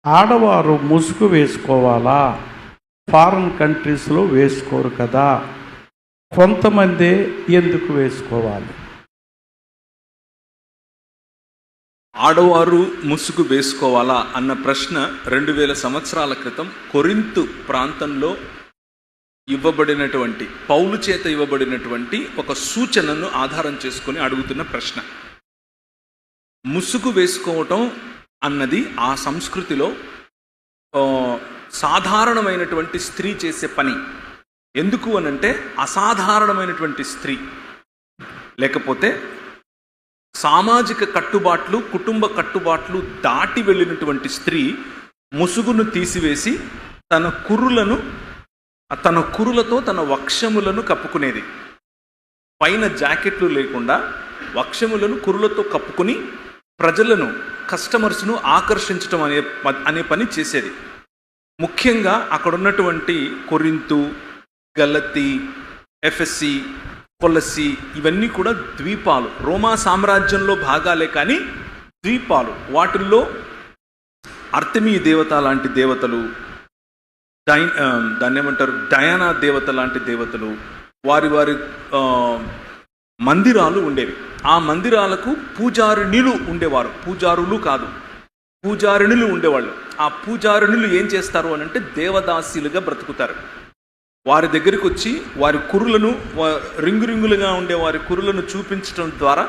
ఆడవారు ముసుగు వేసుకోవాలా? ఫారిన్ కంట్రీస్లో వేసుకోరు కదా, కొంతమంది ఎందుకు వేసుకోవాలి? ఆడవారు ముసుగు వేసుకోవాలా అన్న ప్రశ్న 2000 సంవత్సరాల క్రితం కొరింతు ప్రాంతంలో ఇవ్వబడినటువంటి పౌలు చేత ఇవ్వబడినటువంటి ఒక సూచనను ఆధారం చేసుకొని అడుగుతున్న ప్రశ్న. ముసుగు వేసుకోవటం అన్నది ఆ సంస్కృతిలో సాధారణమైనటువంటి స్త్రీ చేసే పని. ఎందుకు అనంటే అసాధారణమైనటువంటి స్త్రీ, లేకపోతే సామాజిక కట్టుబాట్లు, కుటుంబ కట్టుబాట్లు దాటి వెళ్ళినటువంటి స్త్రీ ముసుగును తీసివేసి తన కురులతో తన వక్షములను కప్పుకునేది. పైన జాకెట్లు లేకుండా వక్షములను కురులతో కప్పుకుని ప్రజలను, కస్టమర్స్ను ఆకర్షించడం అనే పని చేసేది. ముఖ్యంగా అక్కడ ఉన్నటువంటి కొరింతు, గలతీ, ఎఫెసీ, కొలసి ఇవన్నీ కూడా ద్వీపాలు, రోమా సామ్రాజ్యంలో భాగాలే కానీ ద్వీపాలు. వాటిల్లో అర్తెమీ దేవత లాంటి దేవతలు, దాన్ని ఏమంటారు, డయానా దేవత లాంటి దేవతలు, వారి మందిరాలు ఉండేవి. ఆ మందిరాలకు పూజారిణులు ఉండేవారు, పూజారులు కాదు, పూజారిణులు ఉండేవాళ్ళు. ఆ పూజారిణులు ఏం చేస్తారు అని అంటే దేవదాసీలుగా బ్రతుకుతారు. వారి దగ్గరికి వచ్చి వారి కురులను, రింగులుగా ఉండే వారి కురులను చూపించడం ద్వారా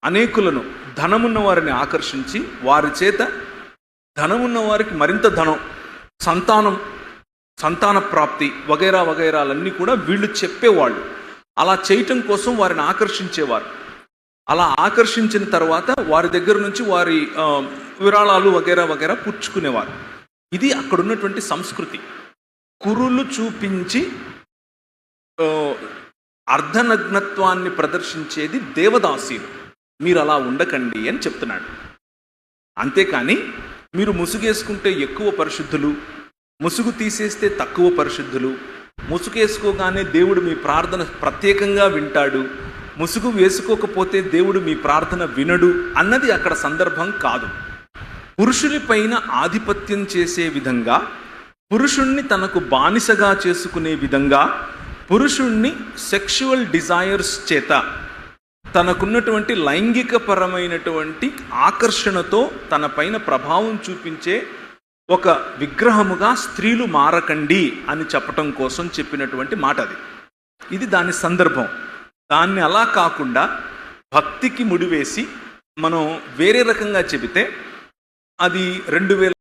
అనేకులను, ధనమున్న వారిని ఆకర్షించి వారి చేత ధనమున్న వారికి మరింత ధనం, సంతాన ప్రాప్తి వగైరాలన్నీ కూడా వీళ్ళు చెప్పేవాళ్ళు. అలా చేయటం కోసం వారిని ఆకర్షించేవారు. అలా ఆకర్షించిన తర్వాత వారి దగ్గర నుంచి వారి విరాళాలు వగైరా పుచ్చుకునేవారు. ఇది అక్కడ ఉన్నటువంటి సంస్కృతి. కురులు చూపించి అర్ధనగ్నత్వాన్ని ప్రదర్శించేది దేవదాసీలు. మీరు అలా ఉండకండి అని చెప్తున్నాడు. అంతేకాని మీరు ముసుగేసుకుంటే ఎక్కువ పరిశుద్ధులు, ముసుగు తీసేస్తే తక్కువ పరిశుద్ధులు, ముసుగేసుకోగానే దేవుడు మీ ప్రార్థన ప్రత్యేకంగా వింటాడు, ముసుగు వేసుకోకపోతే దేవుడు మీ ప్రార్థన వినడు అన్నది అక్కడ సందర్భం కాదు. పురుషుని పైన ఆధిపత్యం చేసే విధంగా, పురుషుణ్ణి తనకు బానిసగా చేసుకునే విధంగా, పురుషుణ్ణి సెక్షువల్ డిజైర్స్ చేత, తనకున్నటువంటి లైంగికపరమైనటువంటి ఆకర్షణతో తన పైన ప్రభావం చూపించే ఒక విగ్రహముగా స్త్రీలు మారకండి అని చెప్పటం కోసం చెప్పినటువంటి మాట అది. ఇది దాని సందర్భం. దాన్ని అలా కాకుండా భక్తికి ముడివేసి మనం వేరే రకంగా చెబితే అది 2000